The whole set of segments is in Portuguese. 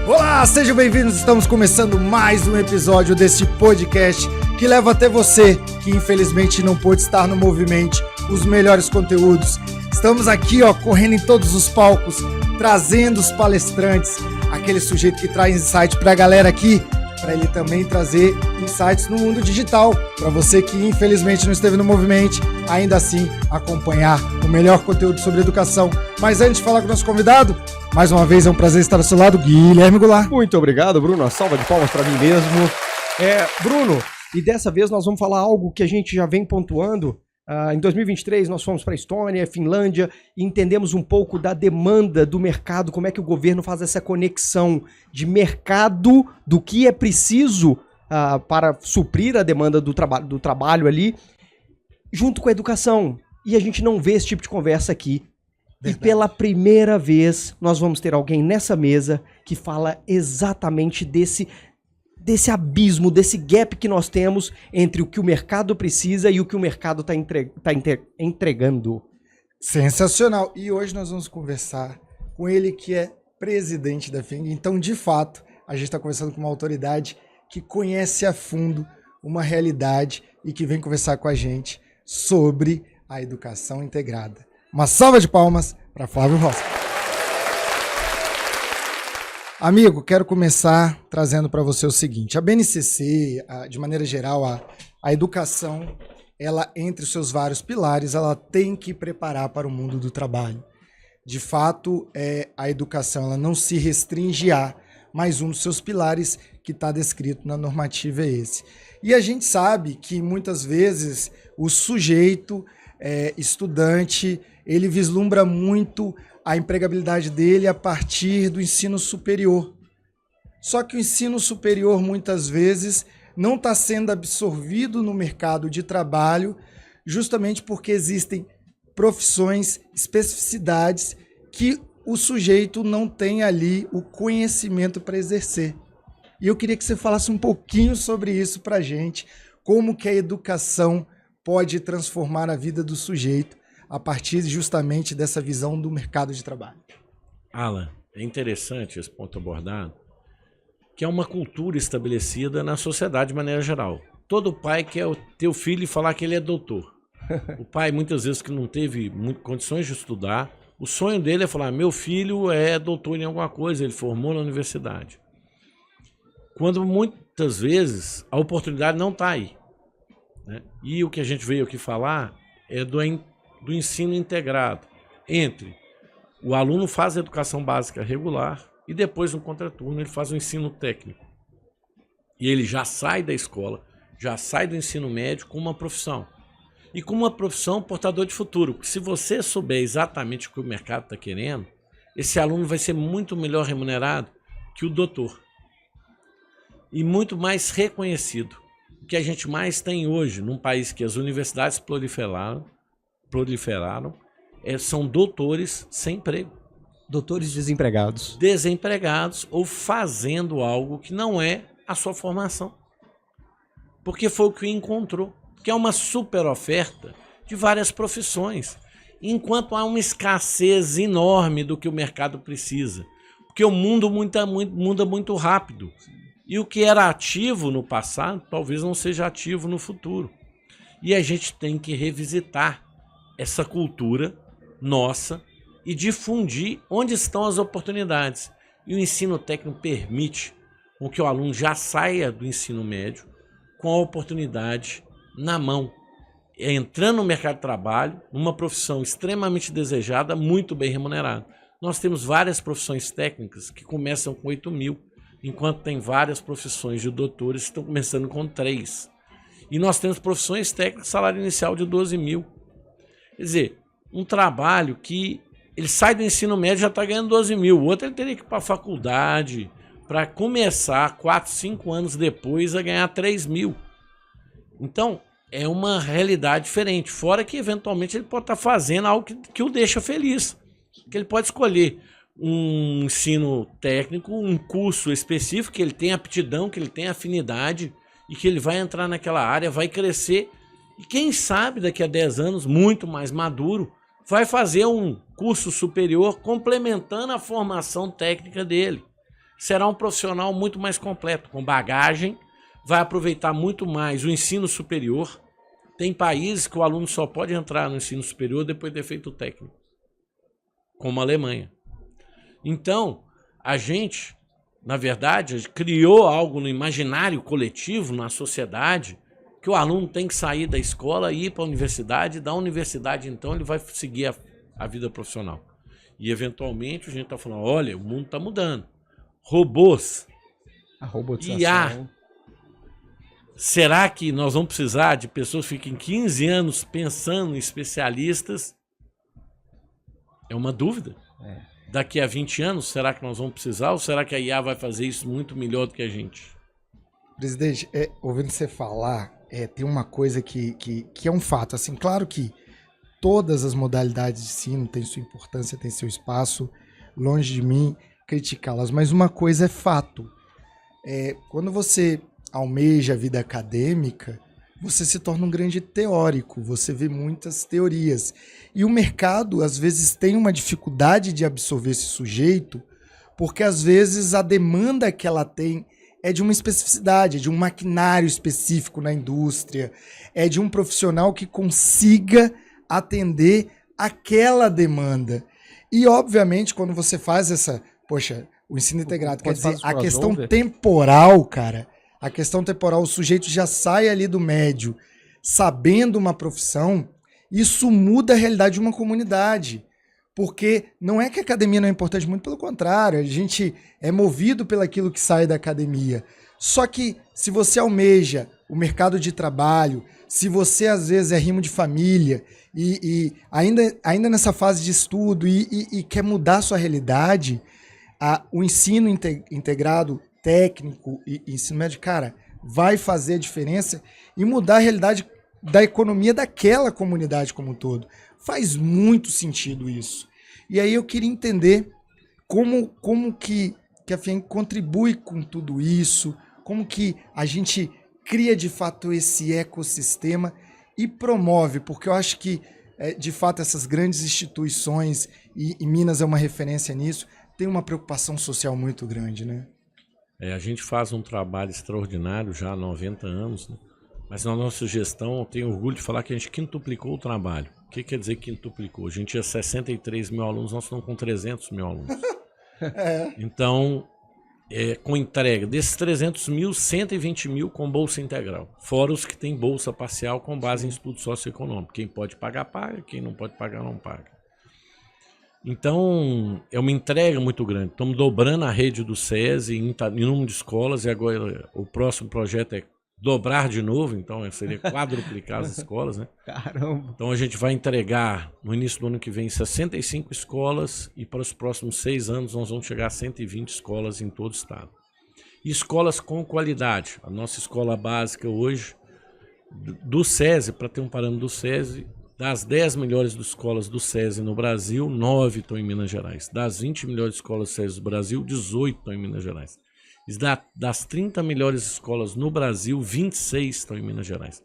Olá, sejam bem-vindos, estamos começando mais um episódio desse podcast que leva até você, que infelizmente não pôde estar no Movimente, os melhores conteúdos. Estamos aqui, correndo em todos os palcos, trazendo os palestrantes, aquele sujeito que traz insight para a galera aqui, para ele também trazer insights no mundo digital, para você que infelizmente não esteve no Movimente, ainda assim acompanhar o melhor conteúdo sobre educação. Mas antes de falar com o nosso convidado, mais uma vez é um prazer estar ao seu lado, Guilherme Goulart. Muito obrigado, Bruno. Uma salva de palmas para mim mesmo. Bruno, e dessa vez nós vamos falar algo que a gente já vem pontuando. Em 2023 nós fomos para a Estônia, Finlândia, e entendemos um pouco da demanda do mercado, como é que o governo faz essa conexão de mercado, do que é preciso para suprir a demanda do trabalho ali, junto com a educação. E a gente não vê esse tipo de conversa aqui. Verdade. E pela primeira vez nós vamos ter alguém nessa mesa que fala exatamente desse abismo, desse gap que nós temos entre o que o mercado precisa e o que o mercado está entregando. Sensacional! E hoje nós vamos conversar com ele que é presidente da FING. Então, de fato, a gente está conversando com uma autoridade que conhece a fundo uma realidade e que vem conversar com a gente sobre a educação integrada. Uma salva de palmas para Flávio Rossi. Amigo, quero começar trazendo para você o seguinte. A BNCC, de maneira geral, a educação, ela, entre os seus vários pilares, ela tem que preparar para o mundo do trabalho. De fato, a educação ela não se restringe a, mas um dos seus pilares que está descrito na normativa é esse. E a gente sabe que, muitas vezes, o sujeito, estudante, ele vislumbra muito a empregabilidade dele a partir do ensino superior. Só que o ensino superior, muitas vezes, não está sendo absorvido no mercado de trabalho, justamente porque existem profissões, especificidades que o sujeito não tem ali o conhecimento para exercer. E eu queria que você falasse um pouquinho sobre isso para a gente, como que a educação pode transformar a vida do sujeito a partir justamente dessa visão do mercado de trabalho. Alan, é interessante esse ponto abordado, que é uma cultura estabelecida na sociedade de maneira geral. Todo pai quer ter o filho e falar que ele é doutor. O pai, muitas vezes, que não teve condições de estudar, o sonho dele é falar, meu filho é doutor em alguma coisa, ele formou na universidade. Quando muitas vezes a oportunidade não está aí, né? E o que a gente veio aqui falar é do ensino integrado, entre o aluno faz a educação básica regular e depois no contraturno ele faz o ensino técnico. E ele já sai da escola, já sai do ensino médio com uma profissão. E com uma profissão portador de futuro, porque se você souber exatamente o que o mercado está querendo, esse aluno vai ser muito melhor remunerado que o doutor. E muito mais reconhecido. O que a gente mais tem hoje, num país que as universidades proliferaram, são doutores sem emprego. Doutores desempregados. Desempregados ou fazendo algo que não é a sua formação. Porque foi o que encontrou. Que é uma super oferta de várias profissões. Enquanto há uma escassez enorme do que o mercado precisa. Porque o mundo muda muito rápido. E o que era ativo no passado, talvez não seja ativo no futuro. E a gente tem que revisitar essa cultura nossa e difundir onde estão as oportunidades. E o ensino técnico permite com que o aluno já saia do ensino médio com a oportunidade na mão, entrando no mercado de trabalho, numa profissão extremamente desejada, muito bem remunerada. Nós temos várias profissões técnicas que começam com 8 mil, enquanto tem várias profissões de doutores que estão começando com 3. E nós temos profissões técnicas, salário inicial de 12 mil. Quer dizer, um trabalho que ele sai do ensino médio e já está ganhando 12 mil. O outro ele teria que ir para a faculdade para começar 4, 5 anos depois a ganhar 3 mil. Então, é uma realidade diferente. Fora que, eventualmente, ele pode estar fazendo algo que o deixa feliz. Que ele pode escolher um ensino técnico, um curso específico, que ele tem aptidão, que ele tem afinidade e que ele vai entrar naquela área, vai crescer. E quem sabe, daqui a 10 anos, muito mais maduro, vai fazer um curso superior complementando a formação técnica dele. será um profissional muito mais completo, com bagagem, vai aproveitar muito mais o ensino superior. Tem países que o aluno só pode entrar no ensino superior depois de ter feito o técnico, como a Alemanha. Então, a gente, na verdade, criou algo no imaginário coletivo, na sociedade, que o aluno tem que sair da escola e ir para a universidade, da universidade, então, ele vai seguir a vida profissional. E, eventualmente, a gente está falando, olha, o mundo está mudando. Robôs, A robotização. IA. Será que nós vamos precisar de pessoas que fiquem 15 anos pensando em especialistas? É uma dúvida. Daqui a 20 anos, será que nós vamos precisar? Ou será que a IA vai fazer isso muito melhor do que a gente? Presidente, ouvindo você falar, tem uma coisa que é um fato. Assim, claro que todas as modalidades de ensino têm sua importância, têm seu espaço. Longe de mim criticá-las, mas uma coisa é fato. Quando você almeja a vida acadêmica, você se torna um grande teórico, você vê muitas teorias. E o mercado, às vezes, tem uma dificuldade de absorver esse sujeito, porque, às vezes, a demanda que ela tem é de uma especificidade, é de um maquinário específico na indústria, é de um profissional que consiga atender aquela demanda. E, obviamente, quando você faz o ensino integrado, quer dizer, a questão temporal, cara, a questão temporal, o sujeito já sai ali do médio sabendo uma profissão, isso muda a realidade de uma comunidade. Porque não é que a academia não é importante, muito pelo contrário, a gente é movido pelaquilo que sai da academia. Só que se você almeja o mercado de trabalho, se você às vezes é rimo de família e ainda nessa fase de estudo e quer mudar a sua realidade, o ensino integrado técnico e ensino médio, cara, vai fazer a diferença e mudar a realidade da economia daquela comunidade como um todo. Faz muito sentido isso. E aí eu queria entender como que a FIENG contribui com tudo isso, como que a gente cria de fato esse ecossistema e promove, porque eu acho que de fato essas grandes instituições, e Minas é uma referência nisso, tem uma preocupação social muito grande, né? A gente faz um trabalho extraordinário já há 90 anos, né? Mas na nossa gestão eu tenho orgulho de falar que a gente quintuplicou o trabalho. O que quer dizer quintuplicou? A gente tinha 63 mil alunos, nós estamos com 300 mil alunos. Então, com entrega desses 300 mil, 120 mil com bolsa integral. Fora os que têm bolsa parcial com base em estudo socioeconômico. Quem pode pagar, paga. Quem não pode pagar, não paga. Então, é uma entrega muito grande. Estamos dobrando a rede do SESI em número de escolas e agora o próximo projeto é dobrar de novo, então seria quadruplicar as escolas, né? Caramba! Então a gente vai entregar no início do ano que vem 65 escolas e para os próximos 6 anos nós vamos chegar a 120 escolas em todo o estado. E escolas com qualidade. A nossa escola básica hoje, do SESI, para ter um parâmetro do SESI, das 10 melhores escolas do SESI no Brasil, 9 estão em Minas Gerais. Das 20 melhores escolas do SESI do Brasil, 18 estão em Minas Gerais. Das 30 melhores escolas no Brasil, 26 estão em Minas Gerais.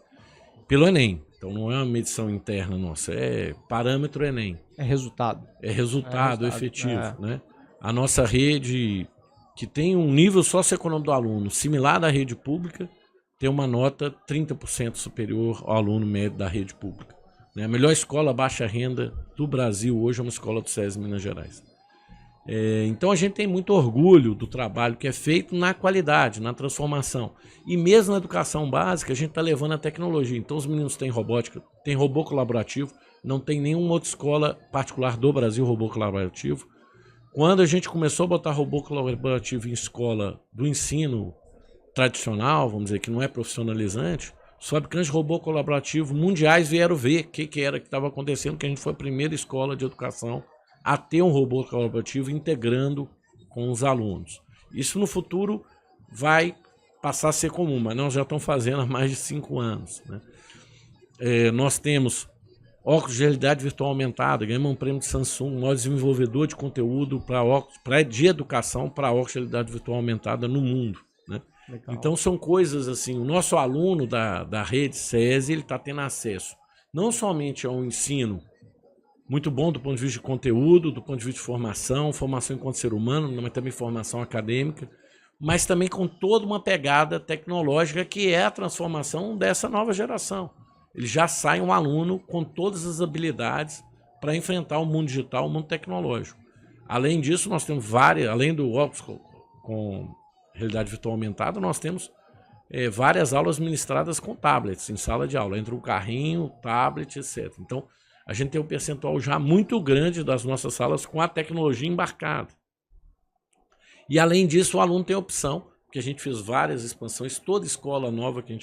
Pelo Enem. Então não é uma medição interna nossa, é parâmetro Enem. É resultado. É resultado efetivo. Né? A nossa rede, que tem um nível socioeconômico do aluno similar à rede pública, tem uma nota 30% superior ao aluno médio da rede pública. A melhor escola baixa renda do Brasil hoje é uma escola do SESI Minas Gerais. Então a gente tem muito orgulho do trabalho que é feito na qualidade, na transformação. E mesmo na educação básica, a gente está levando a tecnologia. Então os meninos têm robótica, tem robô colaborativo, não tem nenhuma outra escola particular do Brasil robô colaborativo. Quando a gente começou a botar robô colaborativo em escola do ensino tradicional, vamos dizer, que não é profissionalizante, os fabricantes de robô colaborativo mundiais vieram ver o que era que estava acontecendo, que a gente foi a primeira escola de educação a ter um robô colaborativo integrando com os alunos. Isso no futuro vai passar a ser comum, mas nós já estamos fazendo há mais de 5 anos. Né? Nós temos óculos de realidade virtual aumentada, ganhamos um prêmio de Samsung, maior desenvolvedor de conteúdo de educação para óculos de realidade virtual aumentada no mundo. Né? Então são coisas assim, o nosso aluno da rede SESI, ele está tendo acesso não somente ao ensino muito bom do ponto de vista de conteúdo, do ponto de vista de formação enquanto ser humano, mas também formação acadêmica, mas também com toda uma pegada tecnológica que é a transformação dessa nova geração. Ele já sai um aluno com todas as habilidades para enfrentar o mundo digital, o mundo tecnológico. Além disso, nós temos além do óculos com realidade virtual aumentada, nós temos várias aulas ministradas com tablets em sala de aula, entre o carrinho, o tablet, etc. Então, a gente tem um percentual já muito grande das nossas salas com a tecnologia embarcada. E, além disso, o aluno tem opção, porque a gente fez várias expansões, toda escola nova que a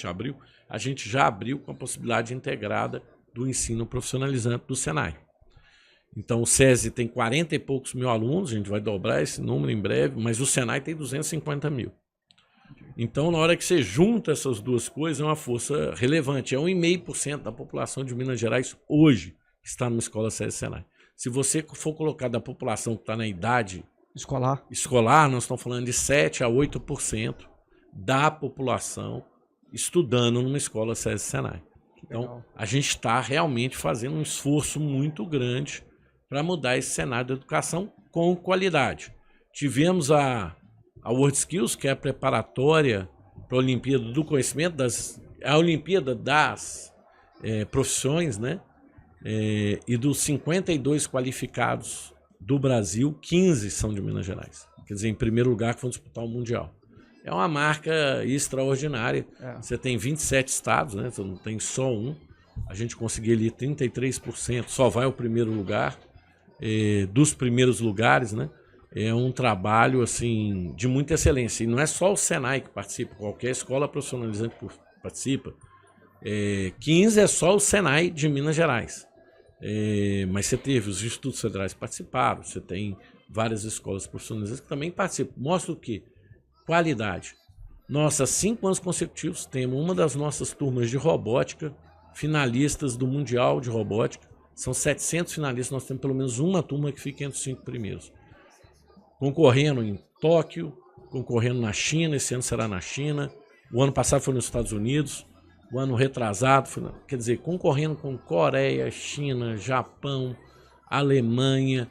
gente já abriu com a possibilidade integrada do ensino profissionalizante do Senai. Então, o SESI tem 40 e poucos mil alunos, a gente vai dobrar esse número em breve, mas o Senai tem 250 mil. Então, na hora que você junta essas duas coisas, é uma força relevante. É 1,5% da população de Minas Gerais hoje que está numa escola SESI Senai. Se você for colocar da população que está na idade escolar, nós estamos falando de 7 a 8% da população estudando numa escola SESI Senai. Então, a gente está realmente fazendo um esforço muito grande para mudar esse cenário da educação com qualidade. Tivemos a World Skills, que é a preparatória para a Olimpíada do Conhecimento, a Olimpíada das profissões, né? E dos 52 qualificados do Brasil, 15 são de Minas Gerais. Quer dizer, em primeiro lugar, que vão disputar o Mundial. É uma marca extraordinária. Você tem 27 estados, né? Você não tem só um. A gente conseguiu ali 33%, só vai ao primeiro lugar, dos primeiros lugares, né? É um trabalho assim, de muita excelência. E não é só o Senai que participa, qualquer escola profissionalizante participa. 15 é só o Senai de Minas Gerais. Mas você teve os institutos federais que participaram, você tem várias escolas profissionalizantes que também participam. Mostra o quê? Qualidade. Nós, há 5 anos consecutivos, temos uma das nossas turmas de robótica, finalistas do Mundial de Robótica. São 700 finalistas, nós temos pelo menos uma turma que fica entre os 5 primeiros. Concorrendo em Tóquio, concorrendo na China, esse ano será na China. O ano passado foi nos Estados Unidos. O ano retrasado, quer dizer, concorrendo com Coreia, China, Japão, Alemanha,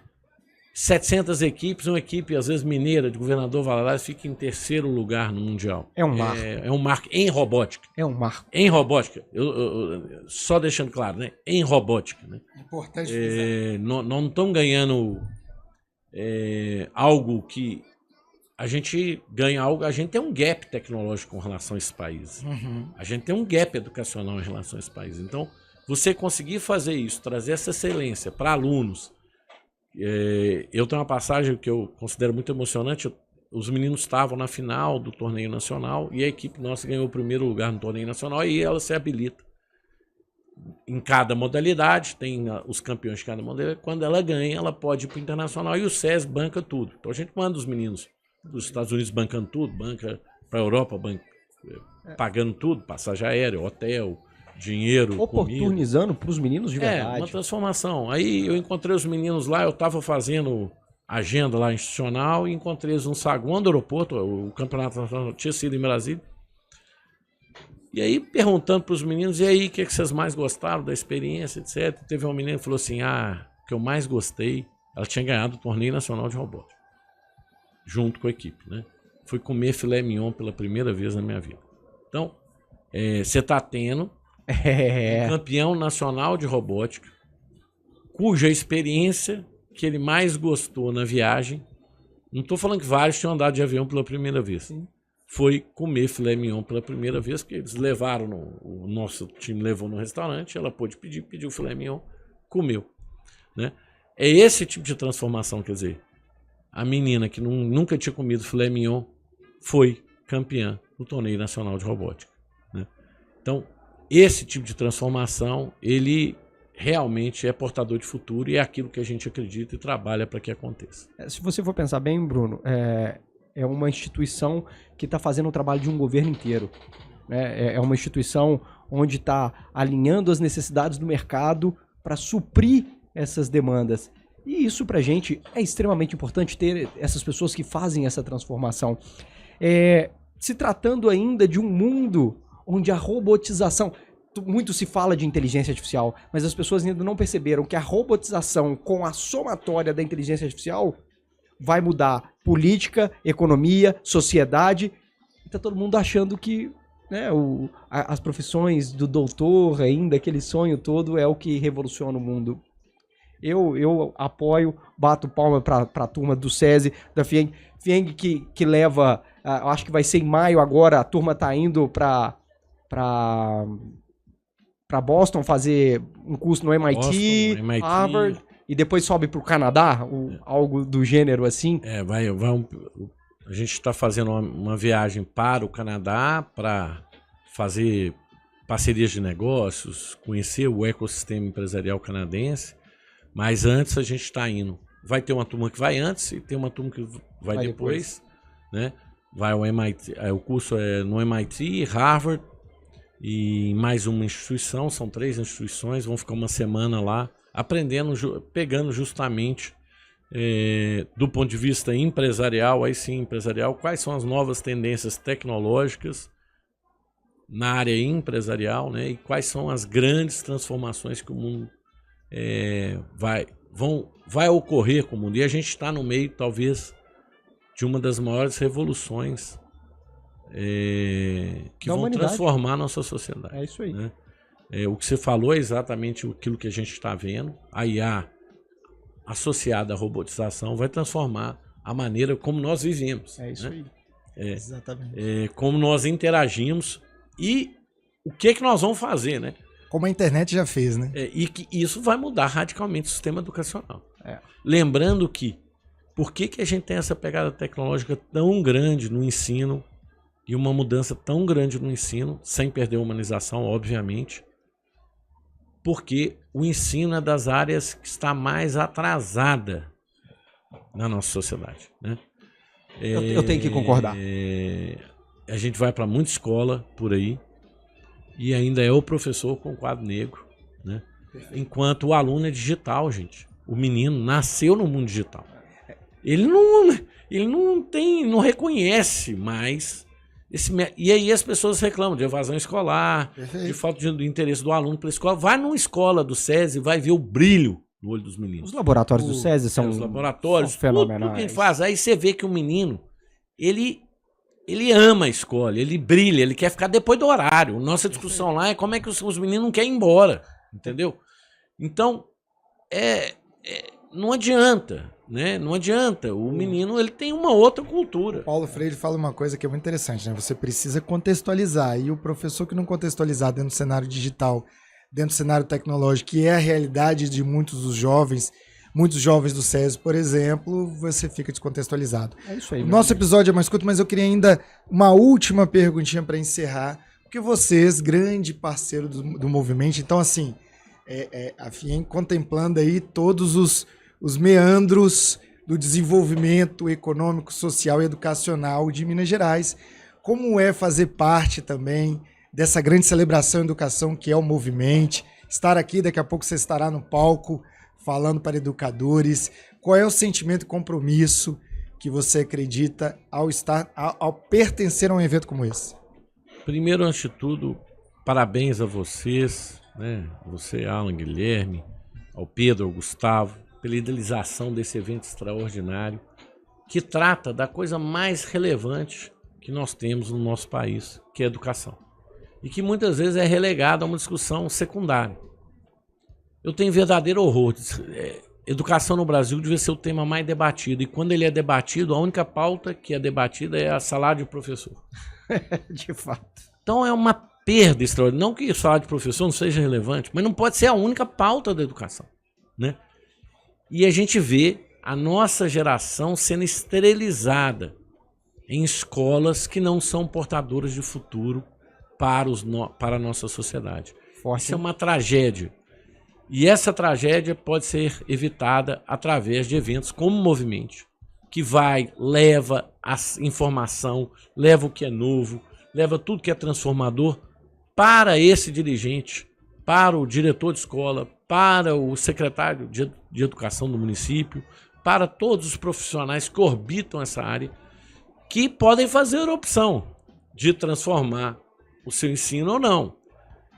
700 equipes, uma equipe, às vezes mineira, de Governador Valadares, fica em 3º lugar no Mundial. É um marco. É um marco em robótica. É um marco. Em robótica. Só deixando claro, né? Em robótica. Né? Importante. Nós não estamos ganhando algo que... A gente ganha algo, a gente tem um gap tecnológico com relação a esses países. A gente tem um gap educacional em relação a esses países. Então, você conseguir fazer isso, trazer essa excelência para alunos. Eu tenho uma passagem que eu considero muito emocionante. Os meninos estavam na final do torneio nacional e a equipe nossa ganhou o primeiro lugar no torneio nacional e ela se habilita. Em cada modalidade, tem os campeões de cada modalidade. Quando ela ganha, ela pode ir para o internacional e o SES banca tudo. Então, a gente manda os meninos dos Estados Unidos bancando tudo, banca para a Europa, pagando tudo, passagem aérea, hotel, dinheiro, oportunizando para os meninos de verdade. Uma transformação. Aí eu encontrei os meninos lá, eu estava fazendo agenda lá institucional e encontrei eles no saguão do aeroporto, o campeonato nacional tinha sido em Brasília. E aí perguntando para os meninos, e aí, o que vocês mais gostaram da experiência, etc. Teve uma menina que falou assim, o que eu mais gostei, ela tinha ganhado o torneio nacional de robótica. Junto com a equipe, né? Fui comer filé mignon pela primeira vez na minha vida. Então, você está tendo um campeão nacional de robótica, cuja experiência que ele mais gostou na viagem, não estou falando que vários tinham andado de avião pela primeira vez, foi comer filé mignon pela primeira vez, que eles levaram, o nosso time levou no restaurante, ela pôde pediu filé mignon, comeu. Né? É esse tipo de transformação, quer dizer, a menina que nunca tinha comido filé mignon foi campeã do torneio nacional de robótica. Né? Então, esse tipo de transformação, ele realmente é portador de futuro e é aquilo que a gente acredita e trabalha para que aconteça. Se você for pensar bem, Bruno, é uma instituição que está fazendo o trabalho de um governo inteiro. Né? É uma instituição onde está alinhando as necessidades do mercado para suprir essas demandas. E isso para a gente é extremamente importante, ter essas pessoas que fazem essa transformação. Se tratando ainda de um mundo onde a robotização... muito se fala de inteligência artificial, mas as pessoas ainda não perceberam que a robotização com a somatória da inteligência artificial vai mudar política, economia, sociedade. E tá todo mundo achando que, né, as profissões do doutor ainda, aquele sonho todo, é o que revoluciona o mundo. Eu apoio, bato palma para a turma do SESI, da FIENG. FIENG que leva, acho que vai ser em maio agora, a turma tá indo para Boston fazer um curso no MIT, Harvard, e depois sobe para o Canadá, algo do gênero assim. A gente está fazendo uma viagem para o Canadá para fazer parcerias de negócios, conhecer o ecossistema empresarial canadense, mas antes a gente está indo. Vai ter uma turma que vai antes e tem uma turma que vai depois, né? Vai ao MIT, o curso é no MIT, Harvard e mais uma instituição, são 3 instituições, vão ficar uma semana lá aprendendo, pegando justamente do ponto de vista empresarial, aí sim empresarial, quais são as novas tendências tecnológicas na área empresarial, né? E quais são as grandes transformações que o mundo vai ocorrer com o mundo. E a gente está no meio, talvez, de uma das maiores revoluções que vão transformar a nossa sociedade. É isso aí. Né? O que você falou é exatamente aquilo que a gente está vendo. A IA associada à robotização vai transformar a maneira como nós vivemos. É isso, né? Aí. Exatamente. Como nós interagimos e o que nós vamos fazer, né? Como a internet já fez, né? E que isso vai mudar radicalmente o sistema educacional. É. Lembrando que, por que a gente tem essa pegada tecnológica tão grande no ensino e uma mudança tão grande no ensino, sem perder a humanização, obviamente? Porque o ensino é das áreas que está mais atrasada na nossa sociedade, né? Eu tenho que concordar. A gente vai para muita escola por aí e ainda é o professor com quadro negro, né? Enquanto o aluno é digital, gente. O menino nasceu no mundo digital. Ele não reconhece mais e aí as pessoas reclamam de evasão escolar, de falta de interesse do aluno pela escola. Vai numa escola do SESI, vai ver o brilho no olho dos meninos. Os laboratórios do SESI são os laboratórios, fenomenais. Tudo que a gente faz. Aí você vê que o menino, ele ama a escola, ele brilha, ele quer ficar depois do horário. Nossa discussão lá é como é que os meninos não querem ir embora, entendeu? Então, não adianta, né? Não adianta. O menino, ele tem uma outra cultura. O Paulo Freire fala uma coisa que é muito interessante, né? Você precisa contextualizar. E o professor que não contextualizar dentro do cenário digital, dentro do cenário tecnológico, que é a realidade de muitos jovens do SESI, por exemplo, você fica descontextualizado. É isso aí. O nosso episódio é mais curto, mas eu queria ainda uma última perguntinha para encerrar, porque vocês, grande parceiro do movimento, então assim, a FIENG contemplando aí todos os meandros do desenvolvimento econômico, social e educacional de Minas Gerais, como é fazer parte também dessa grande celebração em educação que é o Movimento, estar aqui, daqui a pouco você estará no palco falando para educadores. Qual é o sentimento e compromisso que você acredita ao pertencer a um evento como esse? Primeiro, antes de tudo, parabéns a vocês, né? Você, Alan, Guilherme, ao Pedro, ao Gustavo, pela idealização desse evento extraordinário que trata da coisa mais relevante que nós temos no nosso país, que é a educação. E que muitas vezes é relegada a uma discussão secundária. Eu tenho verdadeiro horror. Educação no Brasil devia ser o tema mais debatido. E quando ele é debatido, a única pauta que é debatida é a salário de professor. De fato. Então é uma perda extraordinária. Não que o salário de professor não seja relevante, mas não pode ser a única pauta da educação, né? E a gente vê a nossa geração sendo esterilizada em escolas que não são portadoras de futuro para a nossa sociedade. Forte. Isso é uma tragédia. E essa tragédia pode ser evitada através de eventos como o Movimento, que leva a informação, leva o que é novo, leva tudo que é transformador para esse dirigente, para o diretor de escola, para o secretário de educação do município, para todos os profissionais que orbitam essa área, que podem fazer a opção de transformar o seu ensino ou não.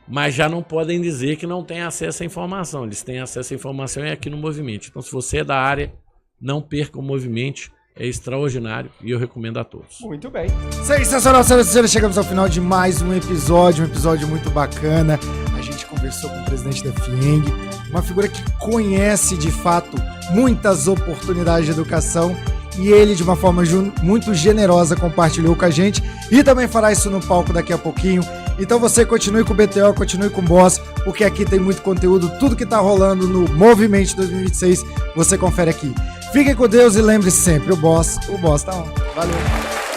mas já não podem dizer que não têm acesso à informação. Eles têm acesso à informação aqui no Movimente. Então, se você é da área, não perca o Movimente. É extraordinário e eu recomendo a todos. Muito bem. Sensacional, senhoras e senhores. Chegamos ao final de mais um episódio muito bacana. A gente conversou com o presidente da FIENG, uma figura que conhece de fato muitas oportunidades de educação, e ele, de uma forma muito generosa, compartilhou com a gente e também fará isso no palco daqui a pouquinho. Então você continue com o BTO, continue com o Boss, porque aqui tem muito conteúdo, tudo que tá rolando no Movimente 2026, você confere aqui. Fiquem com Deus e lembre-se sempre, o Boss tá on. Valeu!